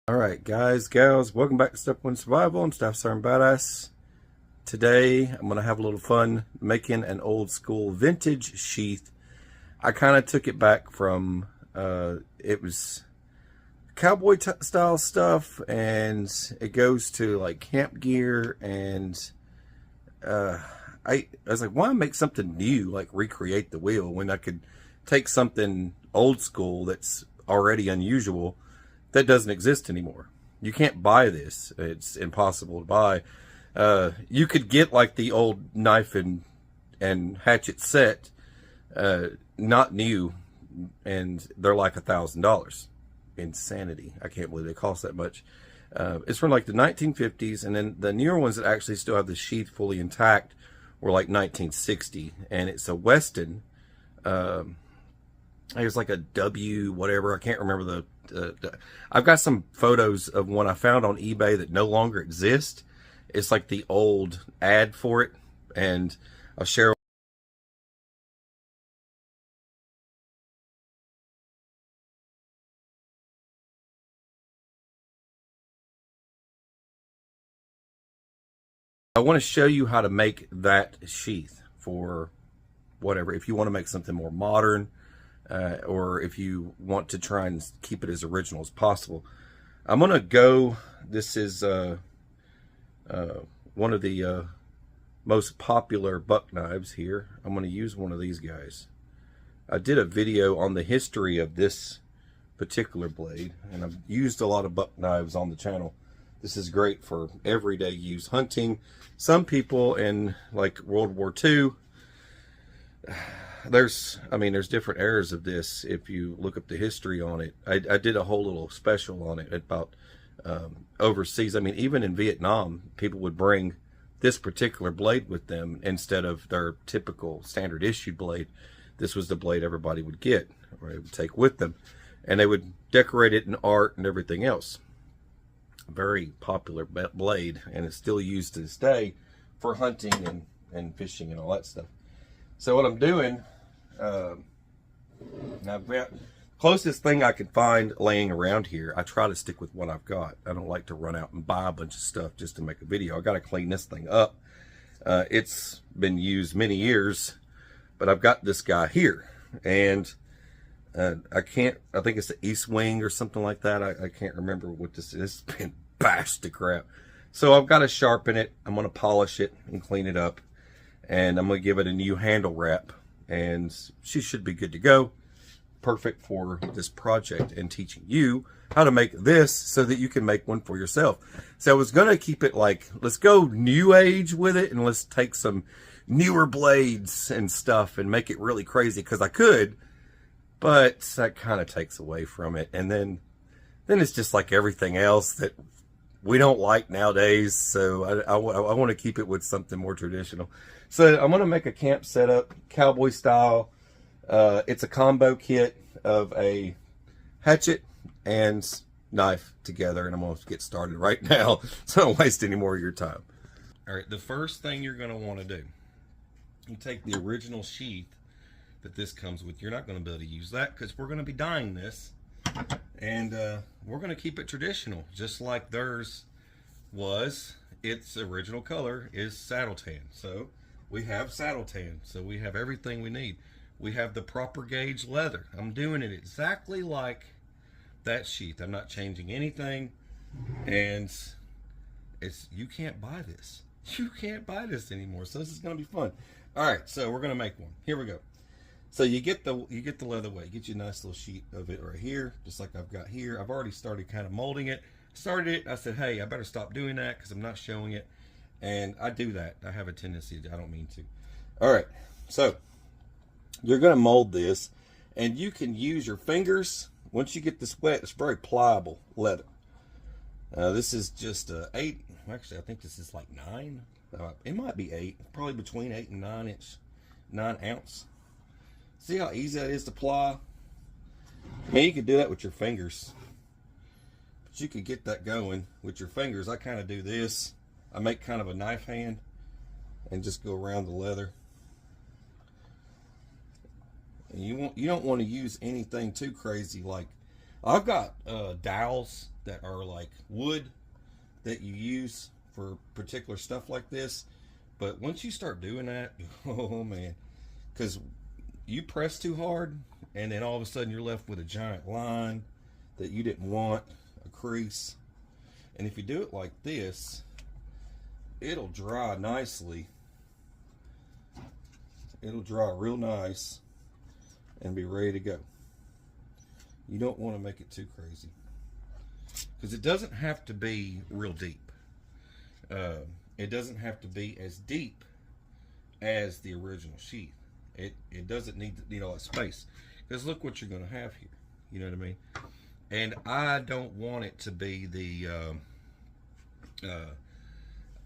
Alright guys, gals, welcome back to Step 1 Survival. I'm Staff Sergeant Badass. Today I'm going to have a little fun making an old school vintage sheath. I kind of took it back from, it was cowboy style stuff, and it goes to like camp gear, and I was like, why make something new, like recreate the wheel, when I could take something old school that's already unusual that doesn't exist anymore. You can't buy this. It's impossible to buy. You could get like the old knife and hatchet set, not new, and they're like $1,000. Insanity. I can't believe they cost that much. It's from like the 1950s, and then the newer ones that actually still have the sheath fully intact were like 1960, and it's a Weston. There's like a W whatever, I can't remember the I've got some photos of one I found on eBay that no longer exist. It's like the old ad for it, and I'll share. I want to show you how to make that sheath for whatever, if you want to make something more modern, or if you want to try and keep it as original as possible. I'm going to go, this is one of the most popular buck knives here. I'm going to use one of these guys. I did a video on the history of this particular blade, and I've used a lot of buck knives on the channel. This is great for everyday use, hunting. Some people in like World War II, there's different eras of this. If you look up the history on it, I did a whole little special on it about overseas. I mean, even in Vietnam, people would bring this particular blade with them instead of their typical standard issued blade. This was the blade everybody would get, or they would take with them, and they would decorate it in art and everything else. Very popular blade, and it's still used to this day for hunting and fishing and all that stuff. So what I'm doing, I've got closest thing I could find laying around here. I try to stick with what I've got. I don't like to run out and buy a bunch of stuff just to make a video. I got to clean this thing up. It's been used many years, but I've got this guy here, and I think it's the East Wing or something like that. I can't remember what this is. It's been bashed to crap. So I've got to sharpen it. I'm going to polish it and clean it up, and I'm going to give it a new handle wrap, and she should be good to go. Perfect for this project and teaching you how to make this so that you can make one for yourself. So I was going to keep it like, let's go new age with it, and let's take some newer blades and stuff and make it really crazy, because I could, but that kind of takes away from it. And then it's just like everything else that we don't like nowadays. So I want to keep it with something more traditional. So I'm going to make a camp setup, cowboy style. It's a combo kit of a hatchet and knife together, and I'm going to get started right now, so don't waste any more of your time. All right, the first thing you're going to want to do, you take the original sheath that this comes with. You're not going to be able to use that because we're going to be dyeing this, and we're going to keep it traditional, just like theirs was. Its original color is saddle tan, so we have saddle tan, so we have everything we need. We have the proper gauge leather. I'm doing it exactly like that sheath. I'm not changing anything, and you can't buy this. You can't buy this anymore, so this is going to be fun. All right, so we're going to make one. Here we go. So you get the leather weight. Get you a nice little sheet of it right here, just like I've got here. I've already started kind of molding it. I said, hey, I better stop doing that because I'm not showing it, and I do that. I have a tendency to, I don't mean to. All right, so you're going to mold this, and you can use your fingers. Once you get this wet, it's very pliable leather. This is just 8. Actually, I think this is like 9. It might be 8. Probably between 8 and 9 ounce. See how easy that is to ply? Man, you could do that with your fingers. But you could get that going with your fingers. I kind of do this. I make kind of a knife hand and just go around the leather. And you don't want to use anything too crazy. Like, I've got dowels that are like wood that you use for particular stuff like this. But once you start doing that, oh man, because you press too hard and then all of a sudden you're left with a giant line that you didn't want, a crease. And if you do it like this, it'll dry nicely. It'll dry real nice and be ready to go. You don't want to make it too crazy, because it doesn't have to be real deep. It doesn't have to be as deep as the original sheath. It doesn't need all that space, because look what you're going to have here. You know what I mean? And I don't want it to be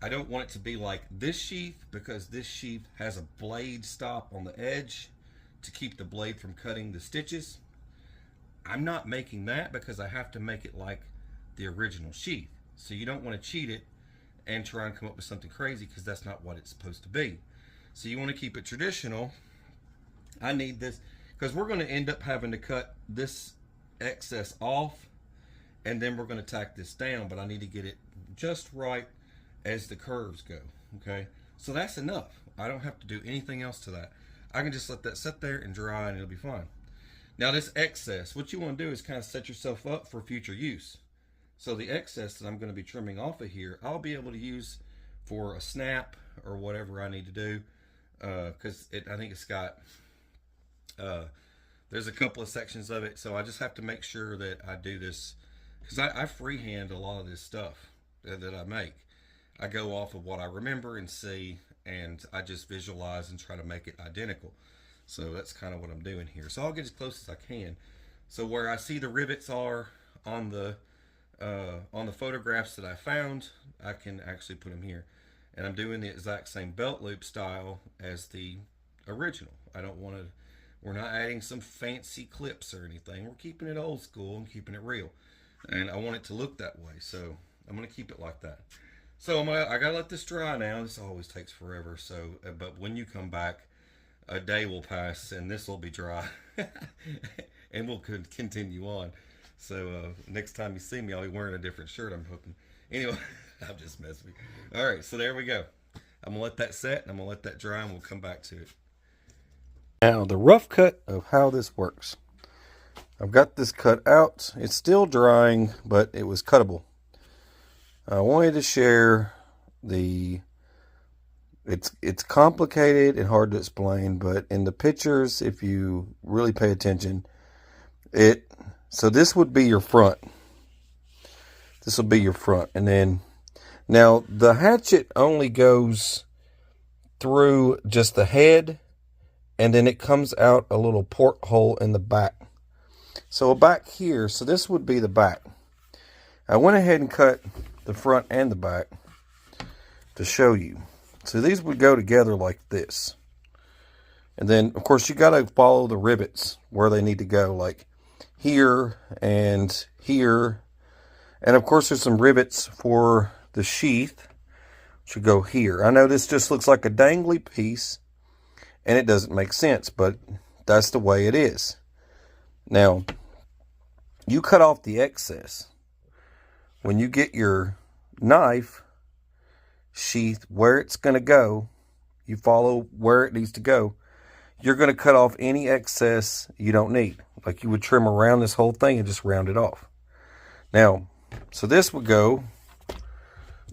I don't want it to be like this sheath, because this sheath has a blade stop on the edge to keep the blade from cutting the stitches. I'm not making that because I have to make it like the original sheath. So you don't want to cheat it and try and come up with something crazy, because that's not what it's supposed to be. So you want to keep it traditional. I need this because we're going to end up having to cut this excess off, and then we're going to tack this down, but I need to get it just right as the curves go. Okay, so that's enough. I don't have to do anything else to that. I can just let that sit there and dry, and it'll be fine. Now this excess, what you want to do is kind of set yourself up for future use. So the excess that I'm going to be trimming off of here, I'll be able to use for a snap or whatever I need to do, because I think it's got there's a couple of sections of it, so I just have to make sure that I do this, because I freehand a lot of this stuff that I make. I go off of what I remember and see, and I just visualize and try to make it identical. So that's kind of what I'm doing here. So I'll get as close as I can. So where I see the rivets are on the photographs that I found, I can actually put them here. And I'm doing the exact same belt loop style as the original. I don't want to, we're not adding some fancy clips or anything. We're keeping it old school and keeping it real. And I want it to look that way, so I'm going to keep it like that. So I got to let this dry now. This always takes forever. So, but when you come back, a day will pass and this will be dry and we'll continue on. So next time you see me, I'll be wearing a different shirt, I'm hoping. Anyway, I'm just messing with you. All right, so there we go. I'm gonna let that set and I'm gonna let that dry, and we'll come back to it. Now the rough cut of how this works. I've got this cut out. It's still drying, but it was cuttable. I wanted to share the, it's complicated and hard to explain, but in the pictures, if you really pay attention, so this would be your front. This will be your front. And then, now the hatchet only goes through just the head, and then it comes out a little porthole in the back. So back here, so this would be the back. I went ahead and cut the front and the back to show you. So these would go together like this. And then, of course, you got to follow the rivets where they need to go, like here and here. And, of course, there's some rivets for the sheath, which would go here. I know this just looks like a dangly piece, and it doesn't make sense, but that's the way it is. Now, you cut off the excess. When you get your knife sheath where it's going to go, you follow where it needs to go, you're going to cut off any excess you don't need. Like you would trim around this whole thing and just round it off. Now, so this would go,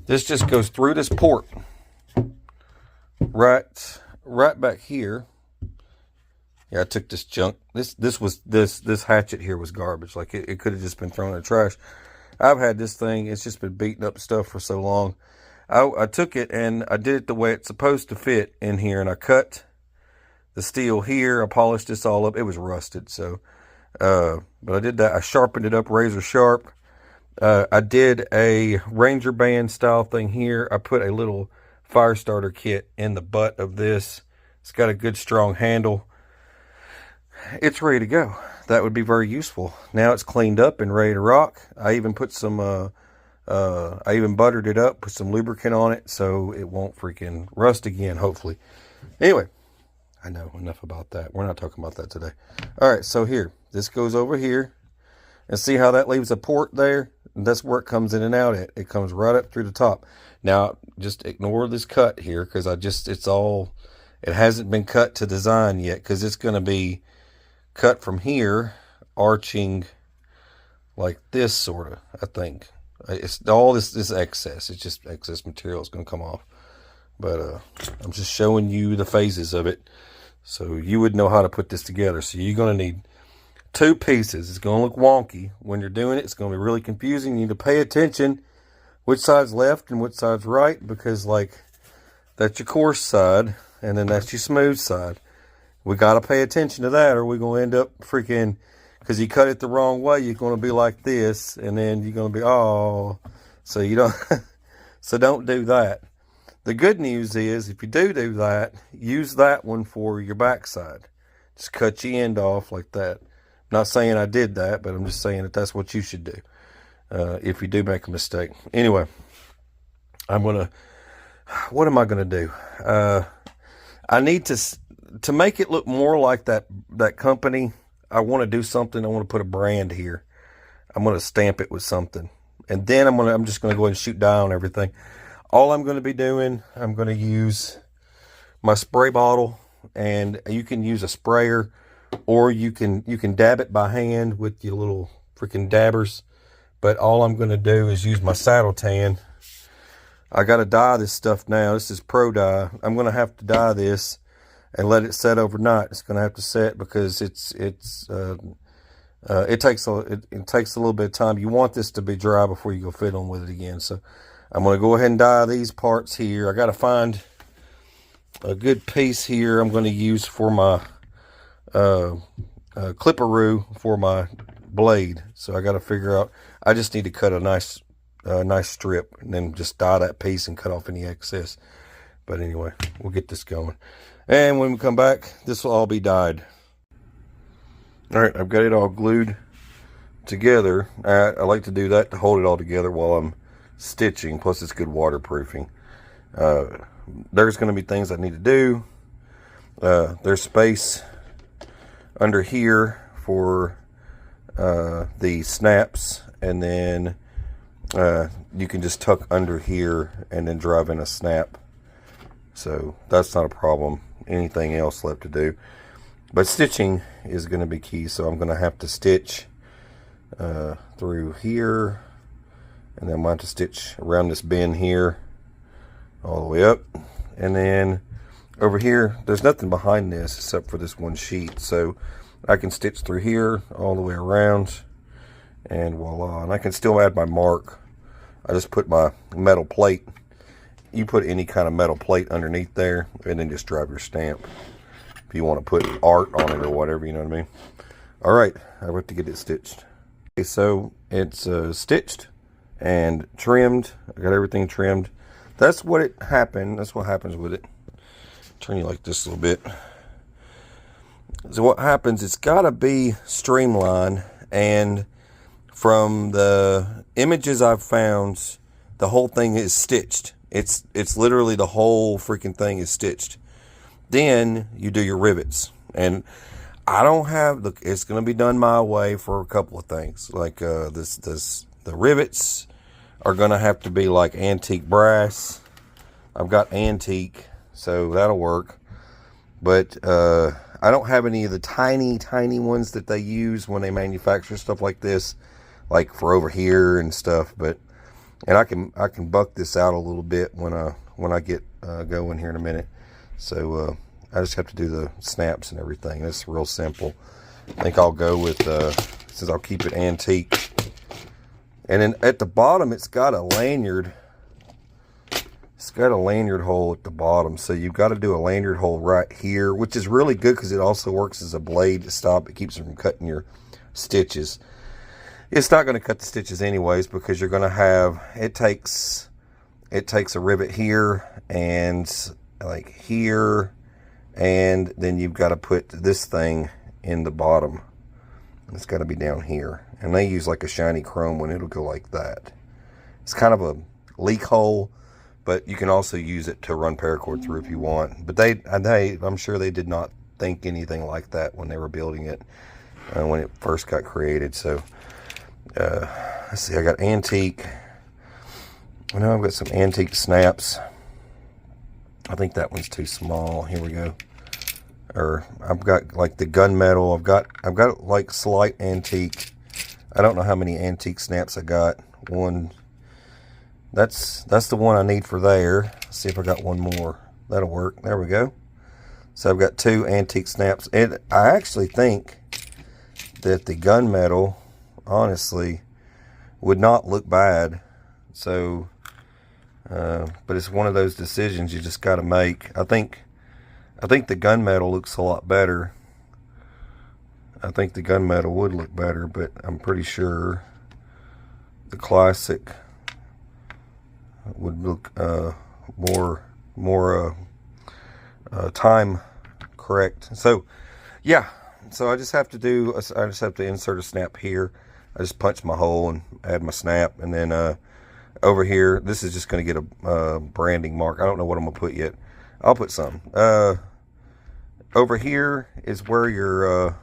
this just goes through this port right back here. Yeah, I took this junk. This hatchet here was garbage. Like it could have just been thrown in the trash. I've had this thing, it's just been beating up stuff for so long. I took it and I did it the way it's supposed to fit in here, and I cut the steel here. I polished this all up. It was rusted, so but I did that. I sharpened it up razor sharp. I did a Ranger band style thing here. I put a little fire starter kit in the butt of this. It's got a good strong handle. It's ready to go. That would be very useful. Now it's cleaned up and ready to rock. I even put some I even buttered it up, put some lubricant on it so it won't freaking rust again, hopefully. Anyway, I know enough about that. We're not talking about that today. All right, so here, this goes over here, And see how that leaves a port there? That's where it comes in and out at. It comes right up through the top. Now, just ignore this cut here, because it hasn't been cut to design yet, because it's going to be cut from here, arching like this, sort of, I think. It's all this excess. It's just excess material is going to come off. But I'm just showing you the phases of it, so you would know how to put this together. So you're going to need 2 pieces. It's going to look wonky when you're doing it. It's going to be really confusing. You need to pay attention which side's left and which side's right, because like that's your coarse side and then that's your smooth side. We got to pay attention to that, or we're going to end up freaking, because you cut it the wrong way, you're going to be like this, and then you're going to be, oh, so you don't, so don't do that. The good news is, if you do that, use that one for your backside. Just cut your end off like that. I'm not saying I did that, but I'm just saying that that's what you should do if you do make a mistake. Anyway, what am I going to do? I need to make it look more like that company. I want to do something. I want to put a brand here. I'm going to stamp it with something. And then I'm just going to go ahead and shoot dye on everything. All I'm going to be doing, I'm going to use my spray bottle, and you can use a sprayer, or you can dab it by hand with your little freaking dabbers. But all I'm going to do is use my saddle tan. I got to dye this stuff now. This is pro dye. I'm going to have to dye this and let it set overnight. It's going to have to set, because it takes a little bit of time. You want this to be dry before you go fiddling with it again. So I'm going to go ahead and dye these parts here. I got to find a good piece here I'm going to use for my clipperoo for my blade. So I got to figure out, I just need to cut a nice strip and then just dye that piece and cut off any excess. But anyway, we'll get this going. And when we come back, this will all be dyed. All right, I've got it all glued together. I like to do that to hold it all together while I'm stitching. Plus, it's good waterproofing. There's going to be things I need to do. There's space under here for the snaps, and then you can just tuck under here and then drive in a snap. So that's not a problem. Anything else left to do, but stitching is going to be key. So I'm going to have to stitch through here, and then I'm going to stitch around this bend here all the way up, and then over here there's nothing behind this except for this one sheet, so I can stitch through here all the way around, and voila. And I can still add my mark. I just put my metal plate. You put any kind of metal plate underneath there, and then just drive your stamp if you want to put art on it or whatever, you know what I mean. All right, I have to get it stitched. Okay, so it's stitched and trimmed. I got everything trimmed. That's what happened. That's what happens with it. Turn you like this a little bit. So what happens, it's got to be streamlined, and from the images I've found, the whole thing is stitched. It's literally the whole freaking thing is stitched. Then you do your rivets, and I don't have it's going to be done my way for a couple of things. Like the rivets are going to have to be like antique brass. I've got antique, so that'll work. But I don't have any of the tiny ones that they use when they manufacture stuff like this, like for over here and stuff. And I can buck this out a little bit when I get going here in a minute. So I just have to do the snaps and everything. It's real simple. I think I'll go with since I'll keep it antique. And then at the bottom, it's got a lanyard. It's got a lanyard hole at the bottom, so you've got to do a lanyard hole right here, which is really good because it also works as a blade to stop. It keeps it from cutting your stitches. It's not going to cut the stitches anyways, because you're going to have, it takes a rivet here and like here, and then you've got to put this thing in the bottom. It's got to be down here, and they use like a shiny chrome one. It'll go like that. It's kind of a leak hole, but you can also use it to run paracord through if you want. But I'm sure they did not think anything like that when they were building it when it first got created. So Let's see, I got antique. I know I've got some antique snaps. I think that one's too small. Here we go. Or I've got like the gunmetal. I've got like slight antique. I don't know how many antique snaps I got. One. That's the one I need for there. Let's see if I got one more. That'll work. There we go. So I've got 2 antique snaps. And I actually think that the gunmetal, honestly, would not look bad. So, but it's one of those decisions you just got to make. I think the gunmetal looks a lot better. I think the gunmetal would look better, but I'm pretty sure the classic would look more time correct. So yeah, so I just have to insert a snap here. I just punch my hole and add my snap, and then over here, this is just going to get a branding mark. I don't know what I'm gonna put yet. I'll put some. Over here is where your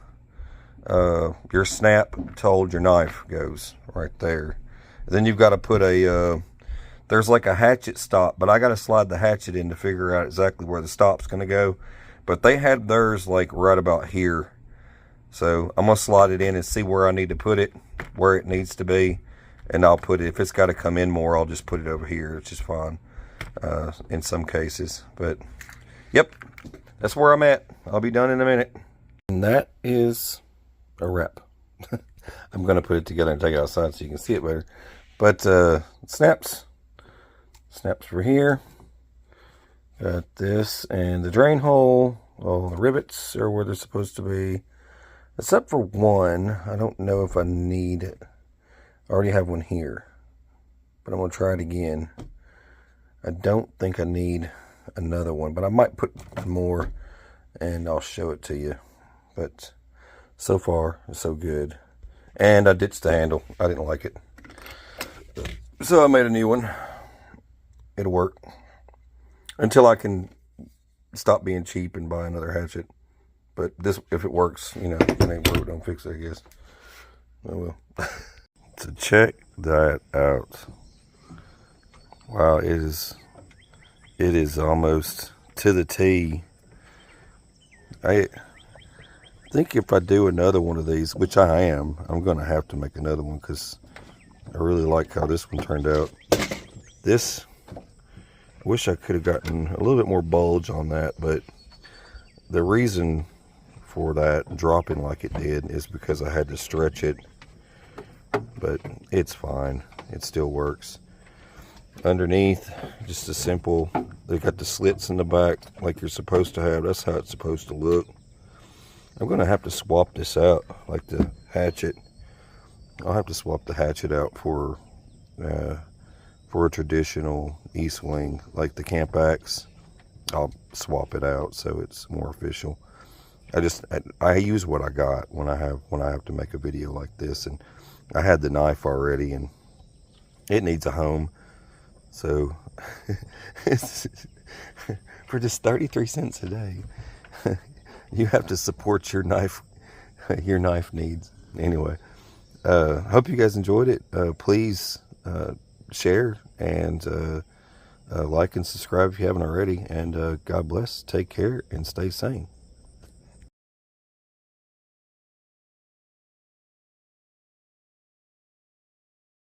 snap to hold your knife goes, right there. And then you've got to put a there's like a hatchet stop, but I got to slide the hatchet in to figure out exactly where the stop's going to go. But they had theirs like right about here. So I'm going to slide it in and see where I need to put it, where it needs to be. And I'll put it, if it's got to come in more, I'll just put it over here. It's just fine in some cases. But yep, that's where I'm at. I'll be done in a minute. And that is a wrap. I'm going to put it together and take it outside so you can see it better. But snaps for here. Got this and the drain hole. All the rivets are where they're supposed to be, except for one. I don't know if I need it. I already have one here, but I'm gonna try it again. I don't think I need another one, but I might put more and I'll show it to you. But so far so good. And I ditched the handle. I didn't like it, so I made a new one. It'll work until I can stop being cheap and buy another hatchet. But this, if it works, you know, it ain't broke, don't fix it, I guess. I will. So check that out. Wow, it is almost to the T. I think if I do another one of these, which I am, I'm gonna have to make another one because I really like how this one turned out. This, wish I could have gotten a little bit more bulge on that, but the reason for that dropping like it did is because I had to stretch it. But it's fine, it still works. Underneath, just a simple, they got the slits in the back like you're supposed to have. That's how it's supposed to look. I'm gonna have to swap this out, like the hatchet. I'll have to swap the hatchet out for a traditional E-swing, like the camp axe. I'll swap it out so it's more official. I use what I got when I have to make a video like this, and I had the knife already, and it needs a home. So for just 33 cents a day, you have to support your knife needs. Anyway, hope you guys enjoyed it. Please share and like and subscribe if you haven't already. And God bless. Take care and stay sane.